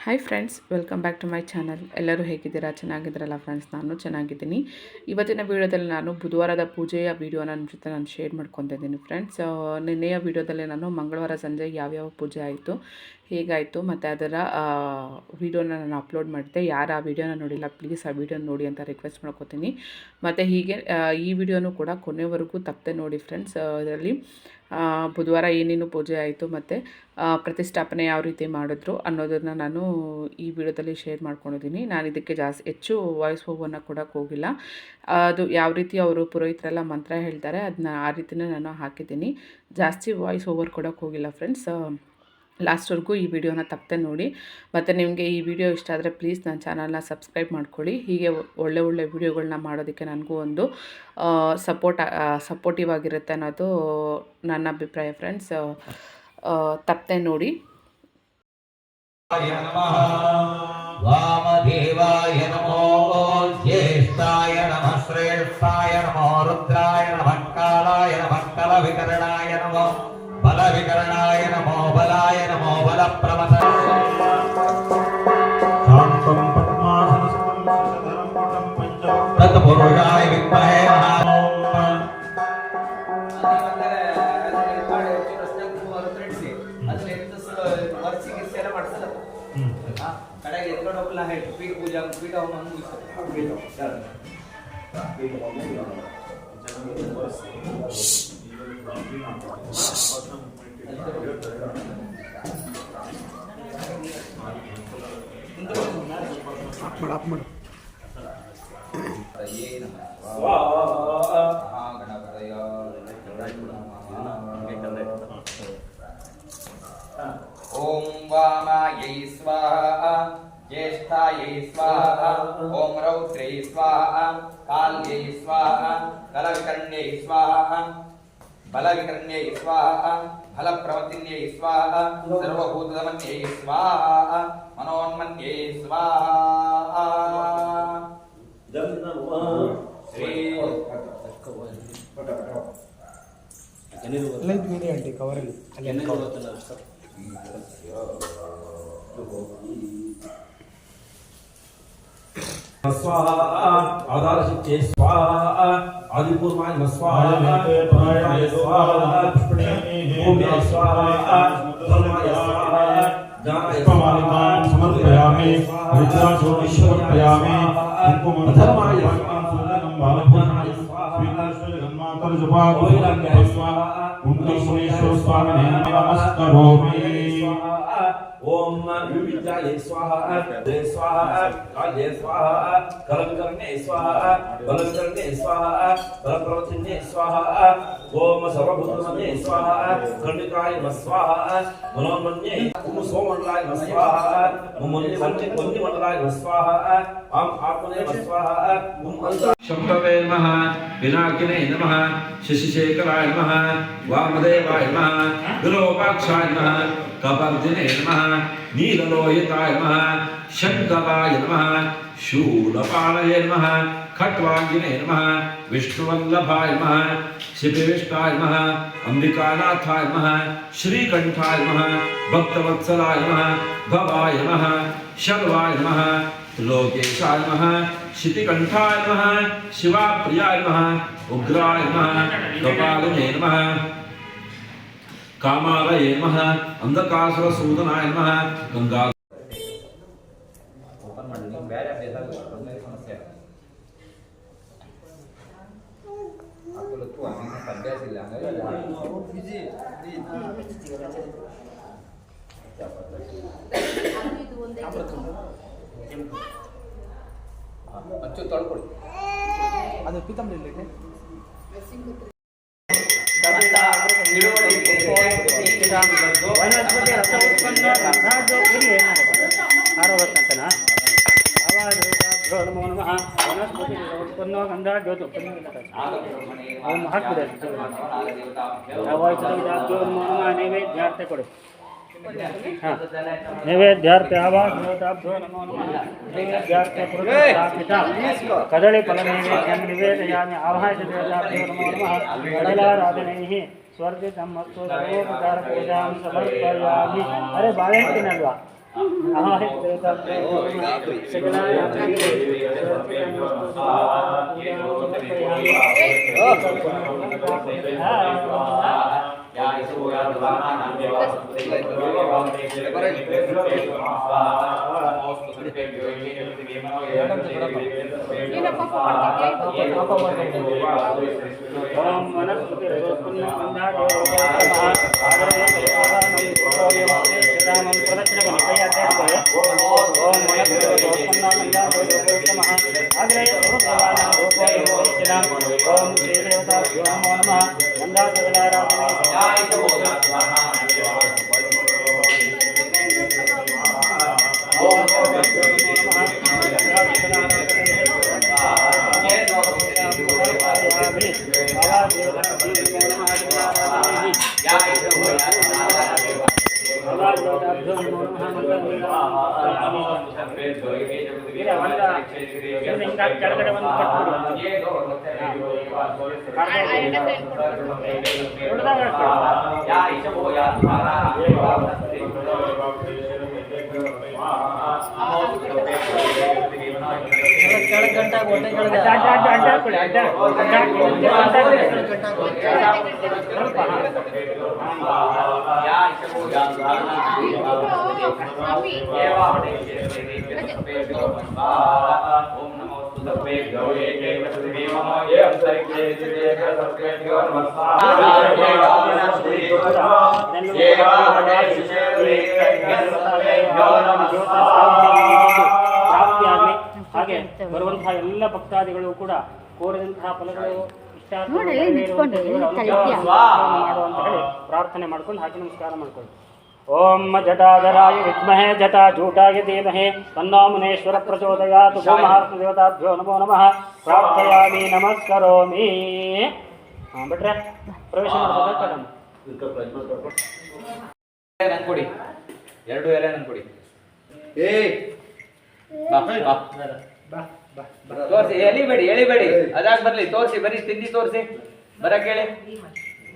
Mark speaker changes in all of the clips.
Speaker 1: Hi friends, welcome back to my channel. ಎಲ್ಲರೂ ಹೇಗಿದ್ದೀರಾ? ಚೆನ್ನಾಗಿದ್ದೀರಲ್ಲ ಫ್ರೆಂಡ್ಸ್? ನಾನು ಚೆನ್ನಾಗಿದ್ದೀನಿ. ಇವತ್ತಿನ ವೀಡಿಯೋದಲ್ಲಿ ನಾನು ಬುಧವಾರದ ಪೂಜೆಯ ವೀಡಿಯೋನ ನಿಮ್ಮ ಜೊತೆ ನಾನು ಶೇರ್ ಮಾಡ್ಕೊತಿದ್ದೀನಿ ಫ್ರೆಂಡ್ಸ್. ನಿನ್ನೆಯ ವೀಡಿಯೋದಲ್ಲಿ ನಾನು ಮಂಗಳವಾರ ಸಂಜೆ ಯಾವ್ಯಾವ ಪೂಜೆ ಆಯಿತು, ಹೇಗಾಯಿತು ಮತ್ತು ಅದರ ವೀಡಿಯೋನ ನಾನು ಅಪ್ಲೋಡ್ ಮಾಡಿದ್ದೆ. ಯಾರು ಆ ವೀಡಿಯೋನ ನೋಡಿಲ್ಲ ಪ್ಲೀಸ್ ಆ ವೀಡಿಯೋನ ನೋಡಿ ಅಂತ ರಿಕ್ವೆಸ್ಟ್ ಮಾಡ್ಕೊತೀನಿ. ಮತ್ತು ಹೀಗೆ ಈ ವಿಡಿಯೋನೂ ಕೂಡ ಕೊನೆವರೆಗೂ ತಪ್ಪದೆ ನೋಡಿ ಫ್ರೆಂಡ್ಸ್. ಇದರಲ್ಲಿ ಬುಧವಾರ ಏನೇನು ಪೂಜೆ ಆಯಿತು ಮತ್ತು ಪ್ರತಿಷ್ಠಾಪನೆ ಯಾವ ರೀತಿ ಮಾಡಿದ್ರು ಅನ್ನೋದನ್ನು ನಾನು ಈ ವಿಡಿಯೋದಲ್ಲಿ ಶೇರ್ ಮಾಡ್ಕೊಂಡಿದ್ದೀನಿ. ನಾನು ಇದಕ್ಕೆ ಹೆಚ್ಚು ವಾಯ್ಸ್ ಓವರ್ನ ಕೊಡೋಕ್ಕೆ ಹೋಗಿಲ್ಲ. ಅದು ಯಾವ ರೀತಿ ಅವರು ಪುರೋಹಿತರೆಲ್ಲ ಮಂತ್ರ ಹೇಳ್ತಾರೆ ಅದನ್ನ ಆ ರೀತಿಯೇ ನಾನು ಹಾಕಿದ್ದೀನಿ. ಜಾಸ್ತಿ ವಾಯ್ಸ್ ಓವರ್ ಕೊಡೋಕ್ಕೆ ಹೋಗಿಲ್ಲ ಫ್ರೆಂಡ್ಸ್. ಲಾಸ್ಟ್ವರೆಗೂ ಈ ವಿಡಿಯೋನ ತಪ್ಪದೆ ನೋಡಿ. ಮತ್ತು ನಿಮಗೆ ಈ ವಿಡಿಯೋ ಇಷ್ಟ ಆದರೆ ಪ್ಲೀಸ್ ನನ್ನ ಚಾನಲ್ನ ಸಬ್ಸ್ಕ್ರೈಬ್ ಮಾಡ್ಕೊಳ್ಳಿ. ಹೀಗೆ ಒಳ್ಳೆ ವಿಡಿಯೋಗಳನ್ನ ಮಾಡೋದಕ್ಕೆ ನನಗೂ ಒಂದು ಸಪೋರ್ಟಿವ್ ಆಗಿರುತ್ತೆ ಅನ್ನೋದು ನನ್ನ ಅಭಿಪ್ರಾಯ ಫ್ರೆಂಡ್ಸ್. ತಪ್ಪದೆ ನೋಡಿ.
Speaker 2: ವಾಮದೇವಾಯ ನಮೋ, ಜ್ಯೇಷ್ಠಾಯ ನಮಃ, ಶ್ರೇಷ್ಠಾಯ ನಮೋ, ರುದ್ರಾಯ ನಮಃ, ಕಾಲಾಯ ನಮಃ, ಕಲವಿಕರಣಾಯ ನಮೋ, ಬಲವಿಕರಣಾಯ ನಮೋ, ಬಲಾಯ ನಮೋ, ಬಲಪ್ರಮಥ ಶಾಂತಂ ಪದ್ಮಾಸನಸ್ಥಂ ಶಶಧರಂ ಪಟಂ ಪಂಚವಕ್ತ್ರಂ ತತ್ಪುರುಷಾಯ ವಿದ್ಮಹೇ ಕಡೆಗೆ ಎತ್ಕೊಂಡೋಗಲ್ಲ ಹೇಳಿ ಪೀಠ ಪೂಜಾ ಪೀಠ ಹೋಮ ಓಂ ವಾಮಾಯೈ ಸ್ವಾಹ, ಜ್ಯೇಷ್ಠಾಯೈ ಸ್ವಾಹ, ಓಂ ರೌದ್ರೈ ಸ್ವಾಹ, ಕಾಲ್ಯೈ ಸ್ವಾಹ, ಕಲವಿಕರ್ಣ್ಯೈ ಸ್ವಾಹ, ಬಲವಿಕರ್ಣ್ಯೈ ಸ್ವಾಹ, ಫಲಪ್ರವತಿನ್ಯೈ ಸ್ವಾಹ, ಸರ್ವಭೂತದಮನ್ಯೈ ಸ್ವಾಹ, ಮನೋನ್ಮನ್ಯೈ ಸ್ವಾಹ. ಶ್ರೀ
Speaker 3: ಕವರಲ್ಲಿ
Speaker 2: स्वाहा आधार शिक्षे स्वाहा आदिपूर्वाय स्वाहा परायणाय स्वाहा भूम्याय स्वाहा धर्माय स्वाहा ज्ञानाय स्वाहा समर्पयामि विद्याचोदि समर्पयामि धर्माय स्वाहा सुन्दरं बालभ्यानाय स्वाहा विनाशय जन्मातर जपा वैराग्याय स्वाहा उन्नतेश्वर स्वामिने नमस्करोमि. ओम विद्याय स्वाहा, दे स्वाहा, काले स्वाहा, कलविकर्णे स्वाहा, बलविकर्णे स्वाहा, बलप्रवतिन्ये स्वाहा, ओम सर्वभूतमन्ये स्वाहा, कर्णिकाय स्वाहा, मनोन्मन्ये ओम सोमण्डलाय स्वाहा, मन्यमन्यमन्यमण्डलाय स्वाहा, ओम आत्मने स्वाहा, ओम अंत शम्भवे नमः, विनाकिने नमः, शशिशेखराय नमः, वामदेवाय नमः, विरूपाक्षाय नमः, कपर्दिने नमः, नीललोहिताय नमः, शङ्कराय नमः, शूलपाणये नमः, खट्वाङ्गिने नमः, विष्णुवल्लभाय नमः, शिपिविष्टाय नमः, अंबिकानाथाय नमः, श्रीकण्ठाय नमः, भक्तवत्सलाय नमः, भवाय नमः, शर्वाय नमः, त्रिलोकेशाय नमः, शितिकण्ठाय नमः, शिवाप्रियाय नमः, उग्राय नमः, कपालिने नमः, कामालये नमः, अंधकासुरसूदनाय नमः, गंगा ओपन ಮಾಡಿ ನೀವು ಬೇರೆ ಅಭ್ಯಾಸ ಬಂದ್ರೆ ಸಮಸ್ಯೆ ಅಕ್ಕಲತ್ತು ಅನ್ನ ಅಭ್ಯಾಸ ಇಲ್ಲ ಹಂಗಾಗಿ ಬಿಜಿ ಅಚ್ಚು ತೊಳ್ಕೊಳ್ಳಿ ಅದು ಪೀತಾಂಬರಿ ಇಲ್ಲಕ್ಕೆ
Speaker 3: ವನಸ್ಪತಿ ರಸ ಉತ್ಪನ್ನ ಗಂಧಾಢ್ಯೋ ಇಲ್ಲಿ ಆರೋಗ್ಯಂತನಾ ಅವಾಭ್ಯೋ ನಮೋ ನಮಃ. ವನಸ್ಪತಿ ರಸ ಉತ್ಪನ್ನೋ ಗಂಧಾಢ್ಯೋ ಓಂ ಹಾಕ್ಬಿಡಿ. ಅವಾಭ್ಯೋ ನಮೋ ನಮಃ. ನೈವೇದ್ಯಾರ್ಥ ಕೊಡಿ. ಹಾಂ, ನೈವೇದ್ಯಾರ್ಥ ಅವಾಭ್ಯೋ ನಮೋ ನಮಃ. ನೈವೇದ್ಯಾರ್ಥ ಪುರಸ್ಕೃತ ಕದಳಿ ಫಲ ನೈವೇದ್ಯಂ ನಿವೇದಯಾಮಿ. ಆವಾಹ್ಯದೇವತಾಭ್ಯೋ ನಮೋ ನಮಃ. ಕಡಲಾರಾಧನೈಃ ಸ್ವರ್ಜಿತಂ ಮತ್ತು ಸರ್ವೋಪಚಾರ ಪೂಜಾಂ ಸಮರ್ಪಯಾಮಿ. ಅರೆ ಬಾಳೆಹಣ್ಣಿನಲ್ವಾ? ಓಂ ವನಸ್ಪತಿ ಕೆಳಗಡೆ ಒಂದು ಪ್ರಾಪ್ತಿಯಾಗಲಿ. ಹಾಗೆ ಬರುವಂತಹ ಎಲ್ಲ ಭಕ್ತಾದಿಗಳು ಕೂಡ ಕೋರಿದಂತಹ ಫಲಗಳು ಮಾಡುವಂತ ಹೇಳಿ ಪ್ರಾರ್ಥನೆ ಮಾಡ್ಕೊಂಡು ಹಾಗೆ ನಮಸ್ಕಾರ ಮಾಡ್ಕೊಳ್ಳಿ. ಓಂ ಜಟಾಧರಾಯ ವಿದ್ಮಹೇ ಜಟಾಜೂಟಾಯ ಧೀಮಹಿ ತನ್ನೋ ಮುನೇಶ್ವರ ಪ್ರಚೋದಯಾತ್. ಭೂಮಹಾತ್ಮ ದೇವತಾಭ್ಯೋ ನಮೋ ನಮಃ. ಪ್ರಾರ್ಥಯಾಮಿ ನಮಸ್ಕರೋಮಿ. ಹಾಂ ಬಿಟ್ರೆ ಪ್ರವೇಶ ಮಾಡೋದಕ್ಕೆ
Speaker 2: ನಂಗೆ ಕೊಡಿ, 2 ಎಲೆ ನಂಗೆ ಕೊಡಿ. ತೋರಿಸಿ, ಎಳಿಬೇಡಿ, ಅದಾಗ ಬರ್ಲಿ. ತೋರಿಸಿ, ಬರೀ ತಿಂಡಿ ತೋರಿಸಿ, ಬರಕ್ಕೆ ಹೇಳಿ.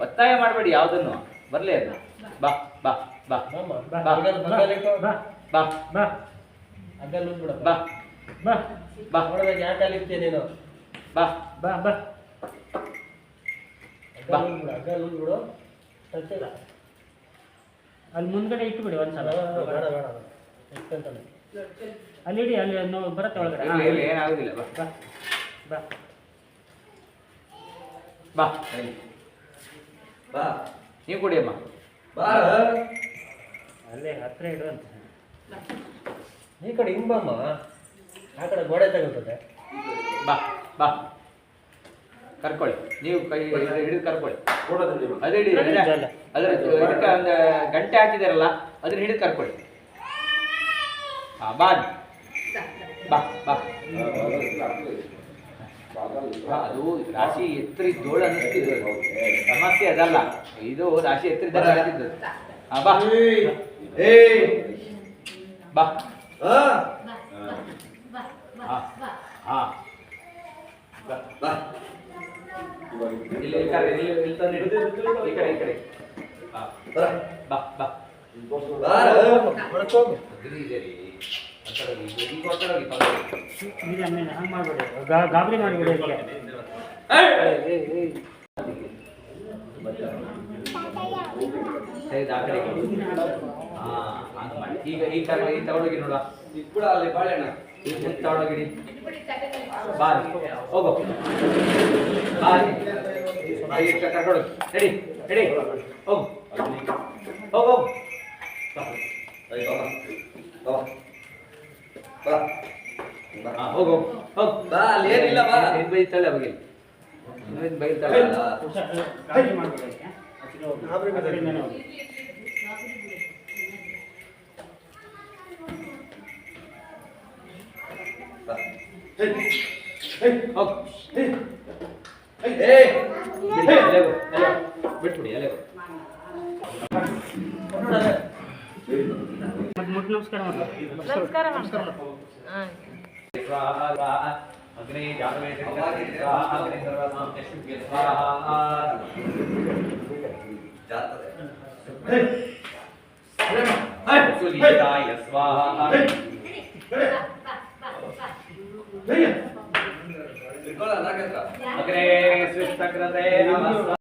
Speaker 2: ಒತ್ತಾಯ ಮಾಡಬೇಡಿ ಯಾವುದನ್ನು. ಬರ್ಲಿ ಅದು. ಬಾ ಬಾ ಬಾ ಬಾ ಬಾ ಬಾ ಬಾ ಬಾ ಬಾ ಬಾ
Speaker 3: ಅಲ್ಲಿ ಮುಂದ್ಗಡೆ ಇಟ್ಟುಬಿಡಿ ಒಂದ್ಸಲ. ಅಲ್ಲಿ ಇಡಿ, ಅಲ್ಲಿ ಬರುತ್ತೆ ಒಳಗಡೆ.
Speaker 2: ಏನಾಗುದಿಲ್ಲ. ಬಾ
Speaker 3: ಬಾ
Speaker 2: ಬಾ ಬಾ ನೀವು ಕೊಡಿ ಅಮ್ಮ.
Speaker 3: ಅಲ್ಲೇ ಹತ್ರ ಇಡು ಅಂತ.
Speaker 4: ಈ ಕಡೆ ಹಿಂಬಮ್ಮ, ಆ ಕಡೆ ಗೋಡೆ ತಗೊಳ್ತದೆ.
Speaker 2: ಬಾ ಬಾ ಕರ್ಕೊಳ್ಳಿ. ನೀವು ಕೈ ಹಿಡಿದು ಕರ್ಕೊಳ್ಳಿ. ಅದು ಹಿಡಿ, ಅದ್ರ ಇದಕ್ಕೆ ಒಂದು ಗಂಟೆ ಹಾಕಿದಾರಲ್ಲ, ಅದನ್ನ ಹಿಡಿದು ಕರ್ಕೊಳ್ಳಿ. ಹಾಂ ಬಾ ಬಾ ಬಾ. ಅದು ರಾಶಿ ಎತ್ತರಿದ್ದೋಳು ಅನ್ನಿಸ್ತಿದ್ದು, ಸಮಸ್ಯೆ ಅದಲ್ಲ. ಇದು ರಾಶಿ ಎತ್ತರಿದ್ದಾಗ ಆಗ್ತಿದ್ದು. ಹಾಂ ಬಾ ಬಾ. ಹಾಂ ಹಾಂ ಬಾ. ಇಲ್ಲಿ ತಂದು ಇಡು. ಈ ಕಡೆ ಬಾ ಬಾ.
Speaker 3: ಹಂಗೆ ಮಾಡಬೇಡಿ, ಗಾಬರಿ ಮಾಡಿಬಿಡಿ.
Speaker 2: ಈಗ ಈ ತಗೊಳಗಿ ನೋಡ. ಕೂಡ ಅಲ್ಲಿ ಬಾಳೆಹಣ್ಣ ತಗೊಳಗಿಡಿ. ಬಾರಿ ಹೋಗೋ, ಬಾರಿ ಕರ್ಕೊಂಡು ರೆಡಿ ರೆಡಿ ಹೋಗು ಹೋಗು ಹೋಗು. ಹೋಗು ಹೋಗು. ಬಾ, ಅಲ್ಲಿ ಏನಿಲ್ಲ. ಬಾ, ಬೈತಾಳೆ ಅವಾಗ. ಬೈತಾಳೆ. ಬಿಟ್ಬಿಡಿ ಎಲೆ.
Speaker 3: ನಮಸ್ಕಾರ
Speaker 2: ಅಗ್ನಿ ಜಾತವೆ ಸುಲೀಲಾಯ ಸ್ವಾಹ. ಅಗ್ರೇ ಸ್ವಿಷ್ಟಕೃತೆ ನಮಃ.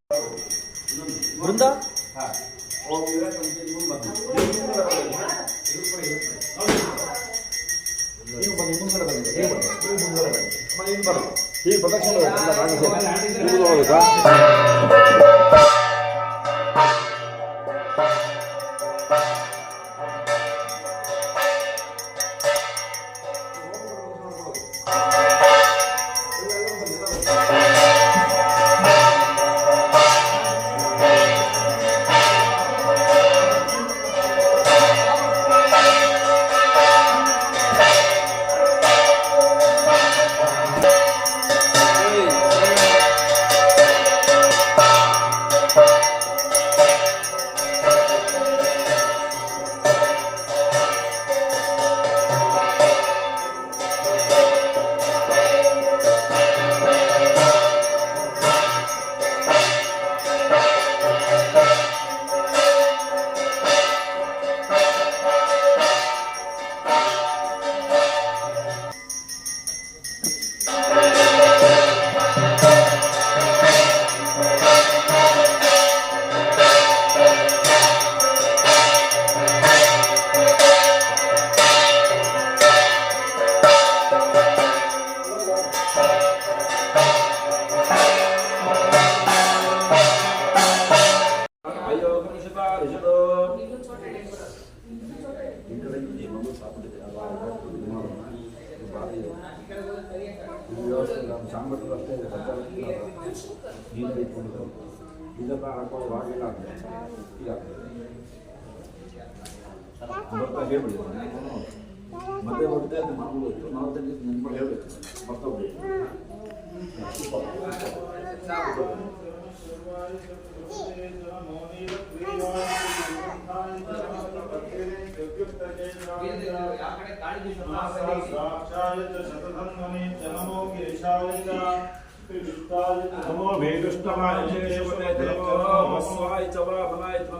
Speaker 5: ಇದೆಲ್ಲ ಹಾಕೊಳ್ಳೋವಾಗಿಲ್ಲ ಅಂದರೆ ಈಗ ಹೇಳ್ಬಿಡಿ ಮತ್ತೆ ಹೊರತೆ ಅದು ಮಾಡ್ಬೋದು ನಾವು ತಂದು ನೆನ್ಕೊಂಡು ಹೇಳಬೇಕು ಮತ್ತೊಬ್ಬರು
Speaker 6: नमो वेदुष्टमाय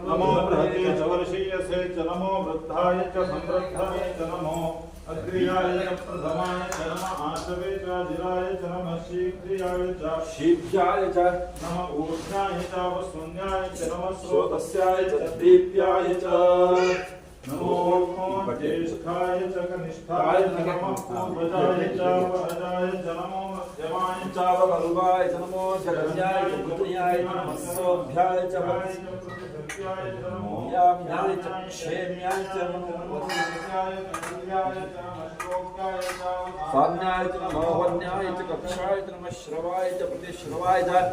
Speaker 6: नमो बृहते च वर्षीयसे च नमो वृद्धाय च समृद्धाय च नमो अग्र्याय च प्रथमाय च नमः आशवे च जिराय च नमः शीघ्रियाय च
Speaker 5: शीघ्राय च
Speaker 6: नमः ऊर्ध्याय च वसुन्याय च नमः
Speaker 5: स्रोतस्याय च दीप्याय च
Speaker 6: नमो ज्येष्ठाय च कनिष्ठाय च नमः पूर्वजाय च वरदाय च नमो मध्यमाय च
Speaker 5: वल्वाय च नमो जगन्याय च पुत्र्याय च नमः सोभ्याय च याम्याय च क्षेम्याय च नमो सान्याय च नमो वन्याय च कक्षाय च नमः श्रवाय च प्रतिश्रवाय च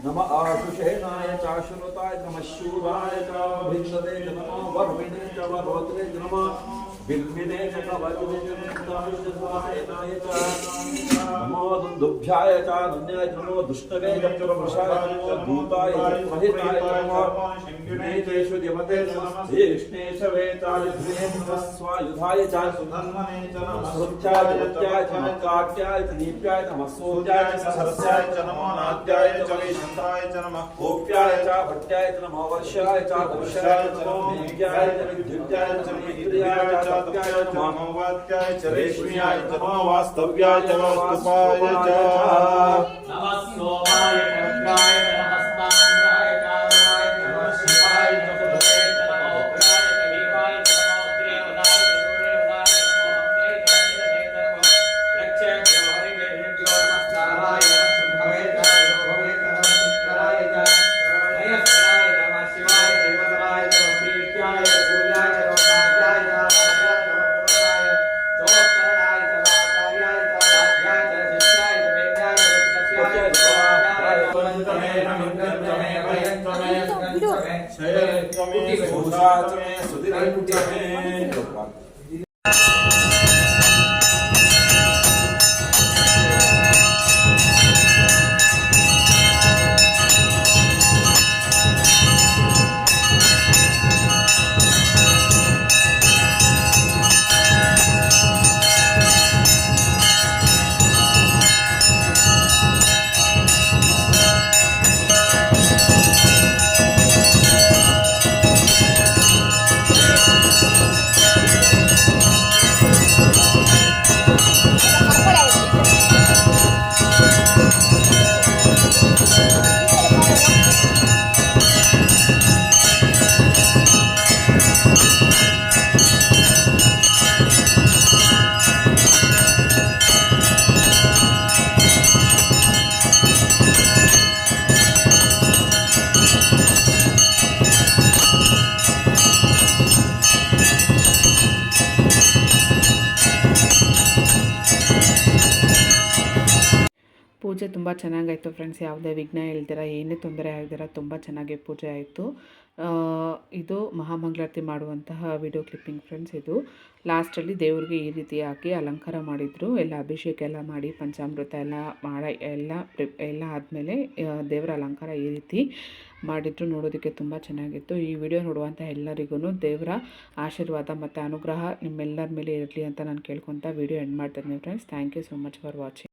Speaker 5: नमः आशुषेणाय च आशुरताय च नमः शूराय च भिन्नते च नमो वर्मिणे च वरोत्रे च नमः बिल्मिने च कवचने च नित्याय च स्वाहेनाय च नमो दुन्दुभ्याय च नन्याय च नमो दुष्टवे च प्रवशाय च नमो दूताय च महिताय च नमो विनेतेषु दिमते च नमः श्रीकृष्णेशवे च युद्धे नमः स्वायुधाय च
Speaker 6: सुधन्वने च नमः
Speaker 5: सुत्याय च उत्याय च नमः काट्याय च दीप्याय च नमः सोत्याय च सहस्याय च नमो नाद्याय च वैशन्ताय च नमः गोप्याय च भट्टाय च नमो वर्षाय च दर्शाय च नमो मेघ्याय च विद्युत्याय च मित्र्याय च तप्याय च
Speaker 6: नमो वात्याय च रेश्म्याय च नमो वास्तव्याय च वास्तुपाय च
Speaker 2: नमः सोमाय च रुद्राय च नमस्ताम्राय च आमराय च नमः शिवाय च सुदते च नमो उग्राय च भीमाय च नमो अग्रेवनाय च दूरेवनाय च नमो अग्रे च वैदसे च नमो रक्षेभ्यो हरिभ्यो नमस्काराय च शुभवे च भवे च नमः शंकराय च महेश्वराय च नमः शिवाय च देवतराय च प्रीत्याय च पूज्याय च कार्याय च आचार्याय च पुराणाय चोत्तरणाय च आचार्याय च आध्याय च शिष्याय च वेद्याय च वित्तस्याय च स्वाध्याय च वन्दमे नमिन्द्रमे वयन्तमे स्कन्दमे
Speaker 6: शयनत्वमे
Speaker 5: सुधात्मे सुधिरत्वमे
Speaker 1: ಪೂಜೆ ತುಂಬ ಚೆನ್ನಾಗಾಯಿತು ಫ್ರೆಂಡ್ಸ್. ಯಾವುದೇ ವಿಘ್ನ ಇಲ್ದಿರ, ಏನೇ ತೊಂದರೆ ಆಗದಿರ ತುಂಬ ಚೆನ್ನಾಗಿ ಪೂಜೆ ಆಯಿತು. ಇದು ಮಹಾಮಂಗಳಾರತಿ ಮಾಡುವಂತಹ ವಿಡಿಯೋ ಕ್ಲಿಪ್ಪಿಂಗ್ ಫ್ರೆಂಡ್ಸ್. ಇದು ಲಾಸ್ಟಲ್ಲಿ ದೇವ್ರಿಗೆ ಈ ರೀತಿಯಾಗಿ ಅಲಂಕಾರ ಮಾಡಿದರು. ಎಲ್ಲ ಅಭಿಷೇಕ ಎಲ್ಲ ಮಾಡಿ ಪಂಚಾಮೃತ ಎಲ್ಲ ಆದಮೇಲೆ ದೇವರ ಅಲಂಕಾರ ಈ ರೀತಿ ಮಾಡಿದ್ರು. ನೋಡೋದಕ್ಕೆ ತುಂಬ ಚೆನ್ನಾಗಿತ್ತು. ಈ ವಿಡಿಯೋ ನೋಡುವಂಥ ಎಲ್ಲರಿಗೂ ದೇವರ ಆಶೀರ್ವಾದ ಮತ್ತು ಅನುಗ್ರಹ ನಿಮ್ಮೆಲ್ಲರ ಮೇಲೆ ಇರಲಿ ಅಂತ ನಾನು ಕೇಳ್ಕೊತಾ ವಿಡಿಯೋ ಎಂಡ್ ಮಾಡ್ತಿದ್ದೀನಿ friends. Thank you so much for watching.